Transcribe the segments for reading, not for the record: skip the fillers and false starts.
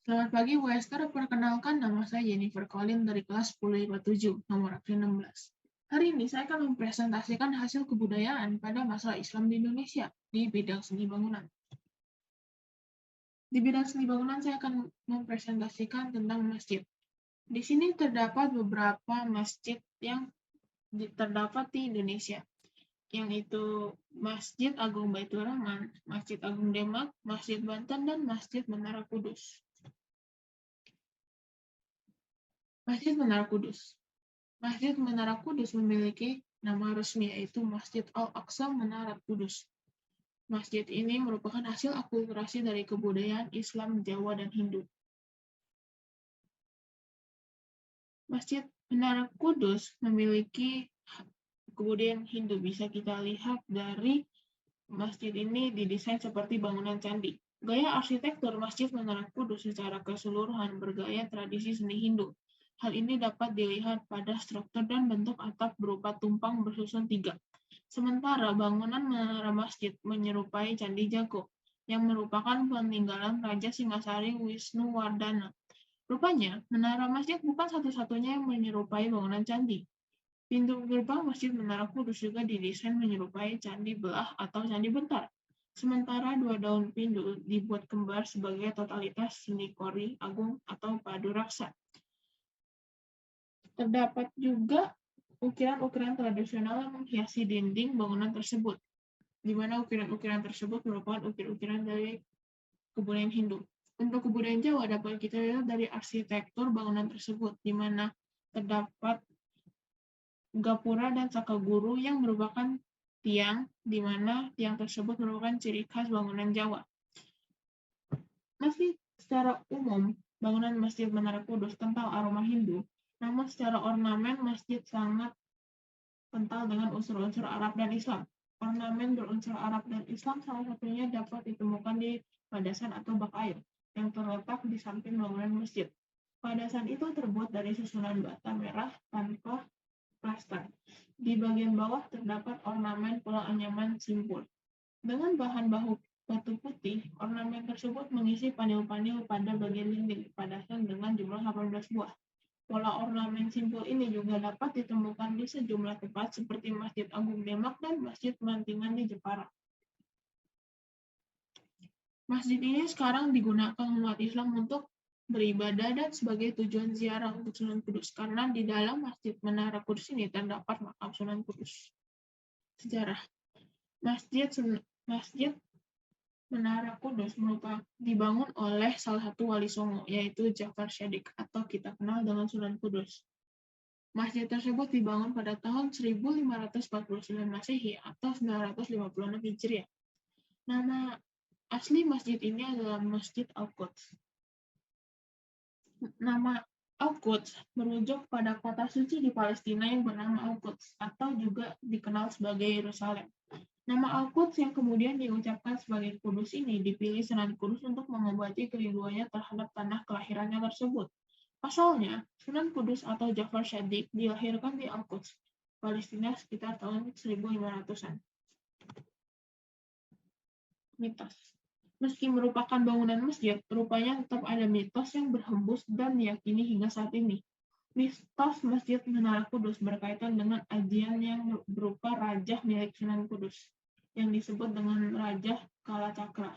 Selamat pagi, Wester. Perkenalkan, nama saya Jennifer Colin dari kelas 1057, nomor absen 16. Hari ini saya akan mempresentasikan hasil kebudayaan pada masalah Islam di Indonesia di bidang seni bangunan. Di bidang seni bangunan, saya akan mempresentasikan tentang masjid. Di sini terdapat beberapa masjid yang terdapat di Indonesia, yaitu Masjid Agung Baitur Rahman, Masjid Agung Demak, Masjid Banten, dan Masjid Menara Kudus. Masjid Menara Kudus. Masjid Menara Kudus memiliki nama resmi yaitu Masjid Al-Aqsa Menara Kudus. Masjid ini merupakan hasil akulturasi dari kebudayaan Islam, Jawa, dan Hindu. Masjid Menara Kudus memiliki kebudayaan Hindu. Bisa kita lihat dari masjid ini didesain seperti bangunan candi. Gaya arsitektur Masjid Menara Kudus secara keseluruhan bergaya tradisi seni Hindu. Hal ini dapat dilihat pada struktur dan bentuk atap berupa tumpang bersusun 3. Sementara bangunan menara masjid menyerupai Candi Jago, yang merupakan peninggalan Raja Singasari Wisnuwardana. Rupanya, menara masjid bukan satu-satunya yang menyerupai bangunan candi. Pintu gerbang Masjid Menara Kudus juga didesain menyerupai candi belah atau candi bentar. Sementara 2 daun pintu dibuat kembar sebagai totalitas seni kori agung atau padu raksa. Terdapat juga ukiran-ukiran tradisional yang menghiasi dinding bangunan tersebut, di mana ukiran-ukiran tersebut merupakan ukir-ukiran dari kebudayaan Hindu. Untuk kebudayaan Jawa dapat kita lihat dari arsitektur bangunan tersebut, di mana terdapat gapura dan sakaguru yang merupakan tiang, di mana tiang tersebut merupakan ciri khas bangunan Jawa. Meski secara umum bangunan Masjid Menara Kudus kental aroma Hindu, namun secara ornamen masjid sangat kental dengan unsur-unsur Arab dan Islam. Ornamen berunsur Arab dan Islam salah satunya dapat ditemukan di padasan atau bak air yang terletak di samping bangunan masjid. Padasan itu terbuat dari susunan bata merah tanpa plaster. Di bagian bawah terdapat ornamen pulau anyaman simpul. Dengan bahan bahu batu putih, ornamen tersebut mengisi panel-panel pada bagian dinding padasan dengan jumlah 18 buah. Pola ornamen simpul ini juga dapat ditemukan di sejumlah tempat seperti Masjid Agung Demak dan Masjid Mantingan di Jepara. Masjid ini sekarang digunakan umat Islam untuk beribadah dan sebagai tujuan ziarah untuk Sunan Kudus, karena di dalam Masjid Menara Kudus ini terdapat makam Sunan Kudus. Sejarah Masjid Menara Kudus merupakan dibangun oleh salah satu wali Songo, yaitu Jafar Shadiq atau kita kenal dengan Sunan Kudus. Masjid tersebut dibangun pada tahun 1549 Masehi atau 956 Hijriah. Nama asli masjid ini adalah Masjid Al-Quds. Nama Al-Quds merujuk pada kota suci di Palestina yang bernama Al-Quds atau juga dikenal sebagai Yerusalem. Nama Al-Quds yang kemudian diucapkan sebagai Kudus ini dipilih Sunan Kudus untuk mengobati kerinduannya terhadap tanah kelahirannya tersebut. Pasalnya, Sunan Kudus atau Jafar Shadiq dilahirkan di Al-Quds, Palestina sekitar tahun 1500-an. Mitos. Meski merupakan bangunan masjid, rupanya tetap ada mitos yang berhembus dan diyakini hingga saat ini. Mitos Masjid Menara Kudus berkaitan dengan ajian yang berupa rajah milik Sunan Kudus, yang disebut dengan Rajah Kalacakra.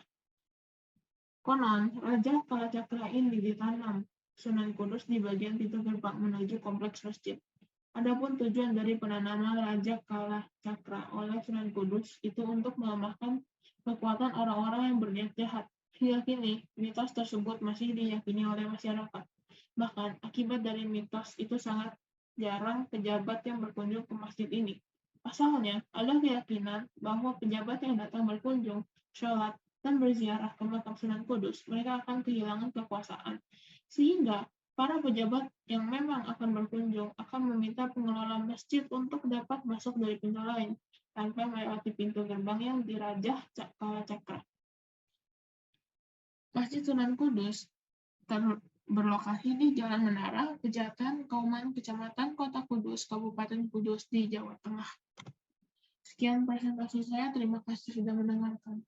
Konon, Rajah Kalacakra ini ditanam Sunan Kudus di bagian pintu gerbang menuju kompleks masjid. Adapun tujuan dari penanaman Rajah Kalacakra oleh Sunan Kudus itu untuk melemahkan kekuatan orang-orang yang berniat jahat. Hingga kini, mitos tersebut masih diyakini oleh masyarakat. Bahkan, akibat dari mitos itu sangat jarang pejabat yang berkunjung ke masjid ini. Pasalnya, ada keyakinan bahwa pejabat yang datang berkunjung, sholat, dan berziarah ke makam Sunan Kudus, mereka akan kehilangan kekuasaan. Sehingga, para pejabat yang memang akan berkunjung akan meminta pengelola masjid untuk dapat masuk dari pintu lain, tanpa melewati pintu gerbang yang dirajah Kalacakra. Masjid Sunan Kudus berlokasi di Jalan Menara, Pejaten, Kauman, Kecamatan Kota Kudus, Kabupaten Kudus di Jawa Tengah. Sekian presentasi saya, terima kasih sudah mendengarkan.